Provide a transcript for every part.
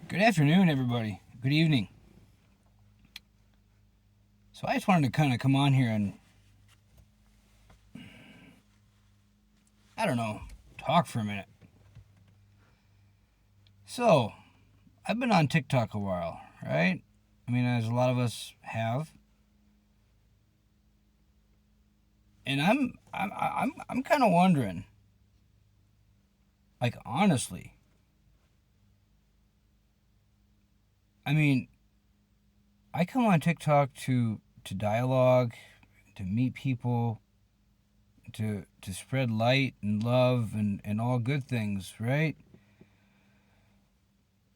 Good afternoon, everybody. Good evening. So I just wanted to kind of come on here and, I don't know, talk for a minute. So, I've been on TikTok a while, right? I mean, as a lot of us have. And I'm kind of wondering, like, honestly, I mean, I come on TikTok to dialogue, to meet people, to spread light and love and all good things, right?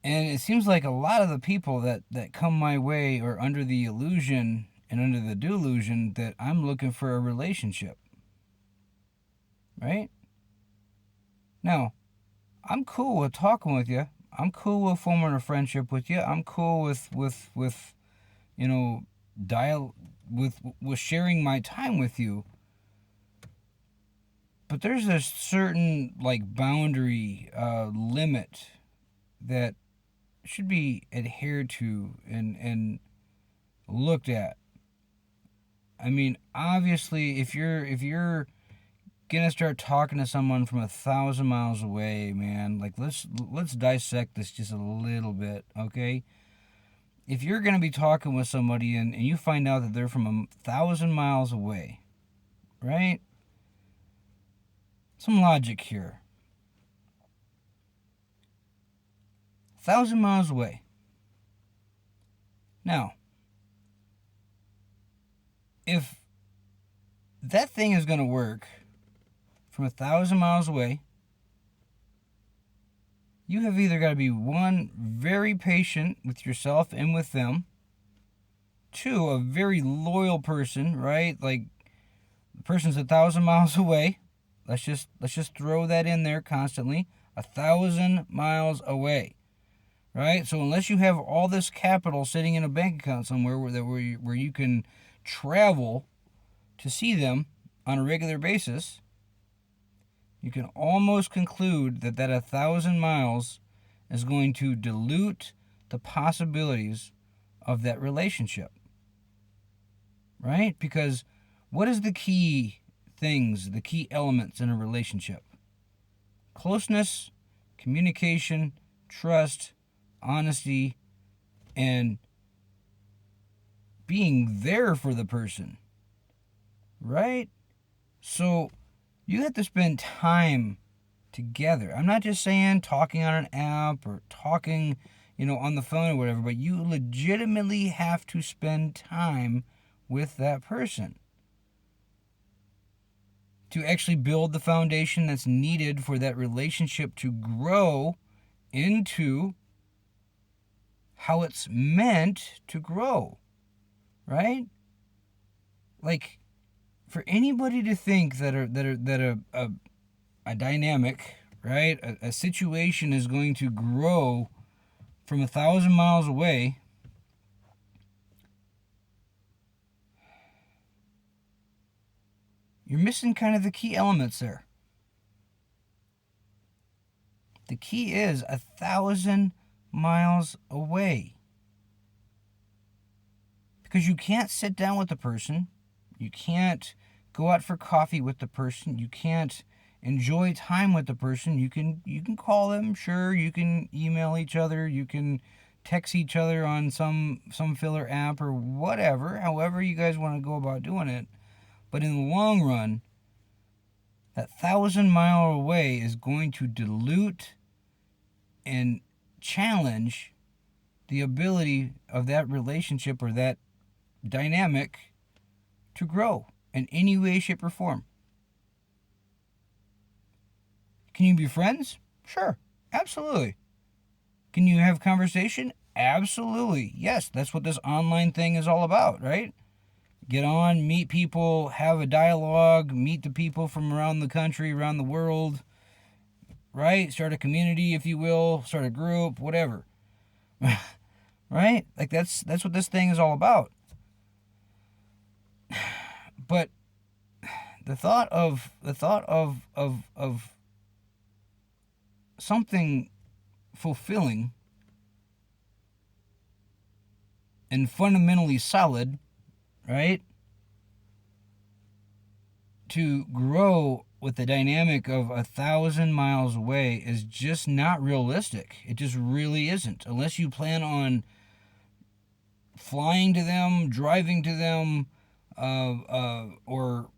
And it seems like a lot of the people that come my way are under the illusion and under the delusion that I'm looking for a relationship, right? Now, I'm cool with talking with you. I'm cool with forming a friendship with you. I'm cool with you know dial with sharing my time with you. But there's a certain like boundary limit that should be adhered to and looked at. I mean, obviously, if you're gonna start talking to someone from 1,000 miles away, man, like let's dissect this just a little bit, okay? If you're gonna be talking with somebody and you find out that they're from 1,000 miles away, right? Some logic here. 1,000 miles away. Now, if that thing is gonna work from 1,000 miles away, you have either got to be one, very patient with yourself and with them, two, a very loyal person, right? Like the person's 1,000 miles away. Let's just throw that in there constantly. 1,000 miles away, right? So unless you have all this capital sitting in a bank account somewhere where you can travel to see them on a regular basis, you can almost conclude that 1,000 miles is going to dilute the possibilities of that relationship. Right? Because what is the key things, the key elements in a relationship? Closeness, communication, trust, honesty, and being there for the person. Right? So you have to spend time together. I'm not just saying talking on an app or talking, on the phone or whatever, but you legitimately have to spend time with that person to actually build the foundation that's needed for that relationship to grow into how it's meant to grow, right? Like, for anybody to think that a dynamic, right, a situation is going to grow from 1,000 miles away, you're missing kind of the key elements there. The key is 1,000 miles away. Because you can't sit down with the person, you can't go out for coffee with the person, you can't enjoy time with the person. You can call them, sure, you can email each other, you can text each other on some filler app or whatever, however you guys want to go about doing it. But in the long run, that 1,000 mile away is going to dilute and challenge the ability of that relationship or that dynamic to grow in any way, shape, or form. Can you be friends? Sure, absolutely. Can you have conversation? Absolutely. Yes, that's what this online thing is all about, right? Get on, meet people, have a dialogue, meet the people from around the country, around the world, right? Start a community, if you will, start a group, whatever. Right? Like that's what this thing is all about. But the thought of something fulfilling and fundamentally solid, right? To grow with the dynamic of 1,000 miles away is just not realistic. It just really isn't. Unless you plan on flying to them, driving to them, or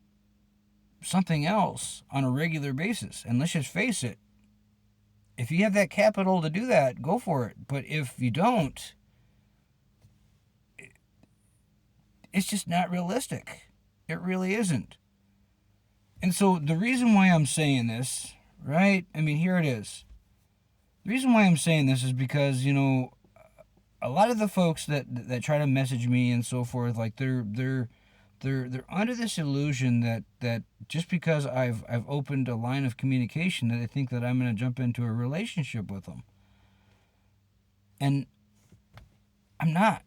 something else on a regular basis. And let's just face it, if you have that capital to do that, go for it. But if you don't, it's just not realistic. It really isn't. And so the reason why I'm saying this, right? I mean, here it is. The reason why I'm saying this is because, you know, a lot of the folks that try to message me and so forth, like they're under this illusion that just because I've opened a line of communication, that they think that I'm going to jump into a relationship with them. And I'm not,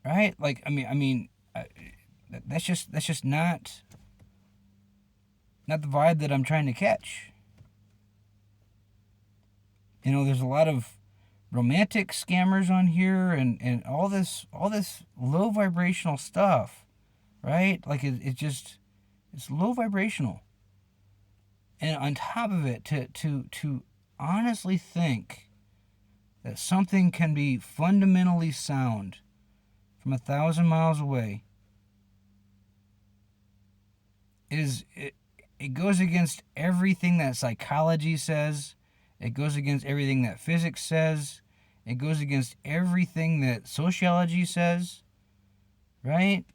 right? Like, I mean, that's just not the vibe that I'm trying to catch. You know, there's a lot of romantic scammers on here and all this low vibrational stuff, right? Like it's low vibrational. And on top of it, to honestly think that something can be fundamentally sound from 1,000 miles away it goes against everything that psychology says. It goes against everything that physics says. It goes against everything that sociology says, right?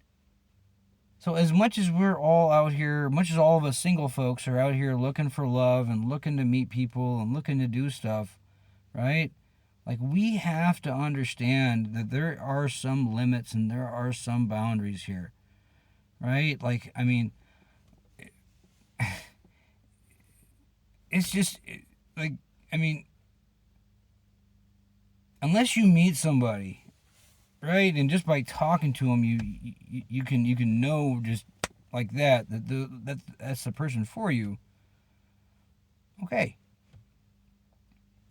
So as much as we're all out here, much as all of us single folks are out here looking for love and looking to meet people and looking to do stuff, right? Like, we have to understand that there are some limits and there are some boundaries here, right? Like, I mean, it's just, like, I mean, unless you meet somebody, right, and just by talking to them, you can know just like that's the person for you. Okay,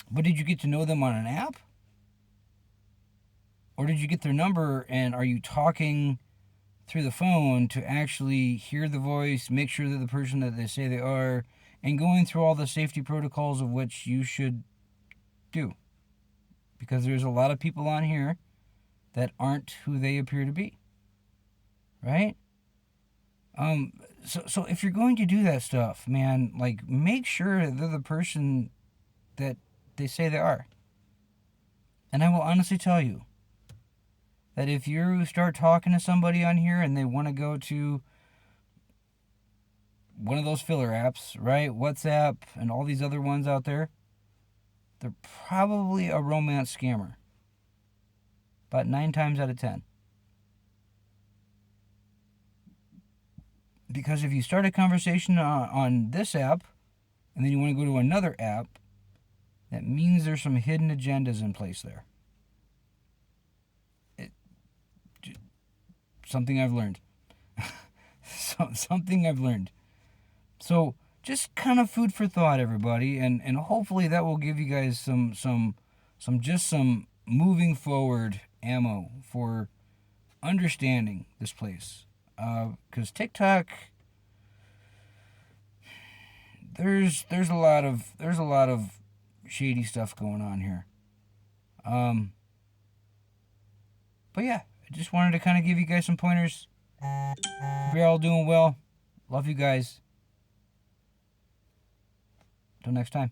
but did you get to know them on an app, or did you get their number and are you talking through the phone to actually hear the voice, make sure that the person that they say they are, and going through all the safety protocols of which you should do? Because there's a lot of people on here that aren't who they appear to be, right? So if you're going to do that stuff, man, like, make sure that they're the person that they say they are. And I will honestly tell you that if you start talking to somebody on here and they want to go to one of those filler apps, right, WhatsApp and all these other ones out there, they're probably a romance scammer. About 9 times out of 10. Because if you start a conversation on this app and then you want to go to another app, that means there's some hidden agendas in place there. Something I've learned. Something I've learned. So just kind of food for thought, everybody, and hopefully that will give you guys some moving forward ammo for understanding this place. Because TikTok, there's a lot of shady stuff going on here. But yeah, I just wanted to kind of give you guys some pointers. Hope you're all doing well. Love you guys. Until next time.